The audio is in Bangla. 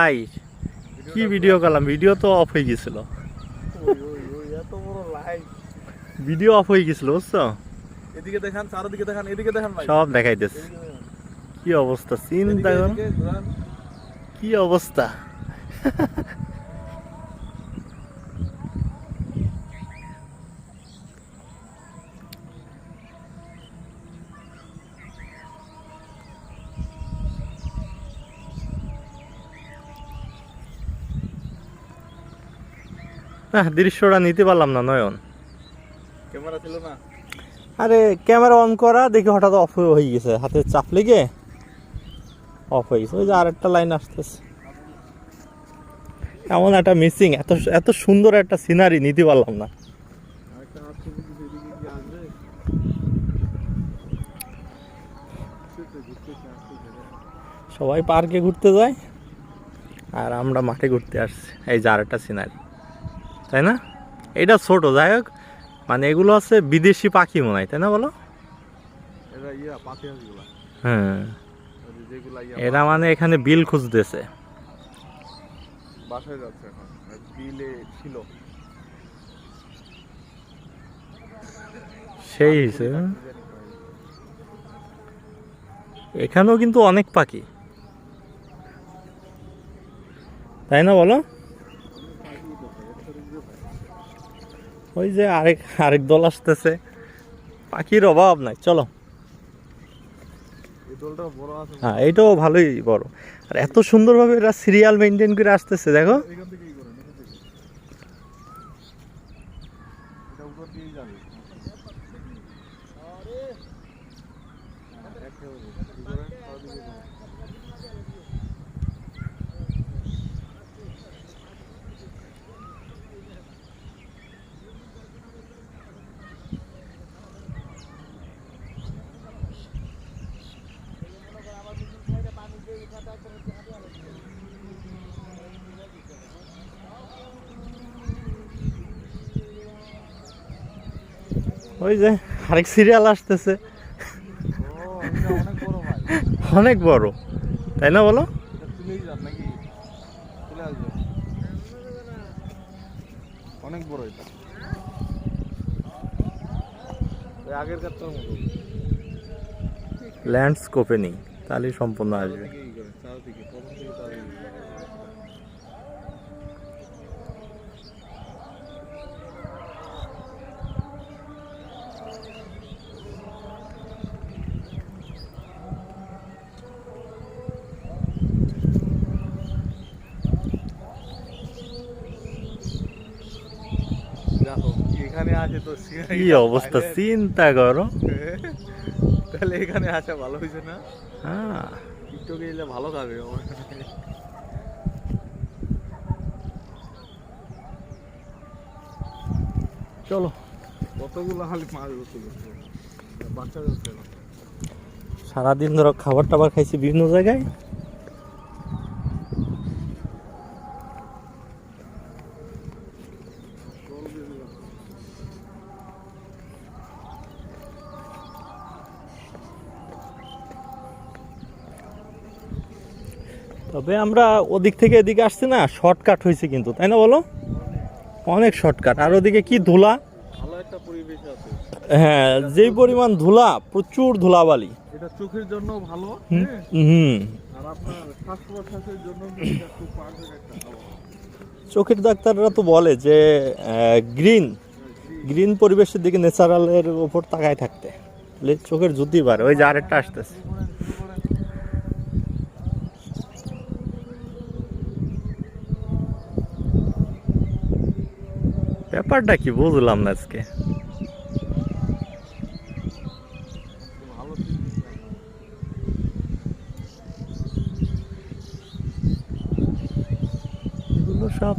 ভাই কি ভিডিও করলাম, ভিডিও তো অফ হয়ে গেছিল। ভিডিও অফ হয়ে গেছিল বুঝছো। এদিকে দেখান, চারদিকে দেখান, এদিকে দেখান ভাই। সব দেখাইতেছে। কি অবস্থা চিন্তা করো, কি অবস্থা। দৃশ্যটা নিতে পারলাম না নয়ন, ক্যামেরা ছিল না। আরে ক্যামেরা অন করা দেখি হঠাৎ অফ হয়ে গেছে, হাতে চাপ লেগে অফ হয়ে গেছে। ওই যে আরেকটা লাইন আসতেছে। এমন একটা মিসিং, এত এত সুন্দর একটা সিনারি নিতে পারলাম না। সবাই পার্কে ঘুরতে যায় আর আমরা মাঠে ঘুরতে আসছি। এই যে আরেকটা সিনারি, তাই না? এটা ছোট, যাই হোক, মানে এগুলো আছে বিদেশি পাখি মনে হয়, তাই না বলো? হ্যাঁ, এরা মানে এখানে বিল খুঁজতেছে। বাসায় যাচ্ছে এখন, বিলে ছিল সেই হিসেবে এখানেও কিন্তু অনেক পাখি, তাই না বলো? ওই যে আরেক দল আসতেছে, পাখির অভাব নাই। চলো, হ্যাঁ এইটাও ভালোই বড়। আর এত সুন্দরভাবে এরা সিরিয়াল মেনটেন করে আসতেছে, দেখো। ওই যে আরেক সিরিয়াল আসতেছে, অনেক বড়, তাই না বলো? অনেক বড় এটা, আগের কাছটার মতো। ল্যান্ডস্কেপে নেই, তাহলেই সম্পূর্ণ আসবে। এখানে আসে তো কি অবস্থা চিন্তা করো। তাহলে এখানে আসা ভালো হয়েছে না? হ্যাঁ, টিকটকে এলে ভালো খাবে। চলো, কতগুলো খালি মাছ বাচ্চা যাচ্ছে না। সারাদিন ধরো খাবার টাবার খাইছি বিভিন্ন জায়গায়। তবে আমরা ওদিক থেকে এদিকে আসছি না, শর্টকাট হয়েছে কিন্তু, তাই না বলো? অনেক শর্টকাট। আর ওদিকে কি ধুলা, ভালো একটা পরিবেশ আছে। হ্যাঁ, যেই পরিমাণ ধুলা, প্রচুর ধুলাবালি। এটা চোখের জন্য ভালো। হুম, আর আপনার শ্বাস প্রশ্বাসের জন্য খুব পারফেক্ট একটা খাবার। চোখের ডাক্তাররা তো বলে যে গ্রিন পরিবেশের দিকে, ন্যাচারালের উপর তাকায় থাকতে, চোখের জ্যোতি বাড়ে। ওই যে আরেকটা আসতেছে। ব্যাপারটা কি বুঝলাম না আজকে। এগুলো সব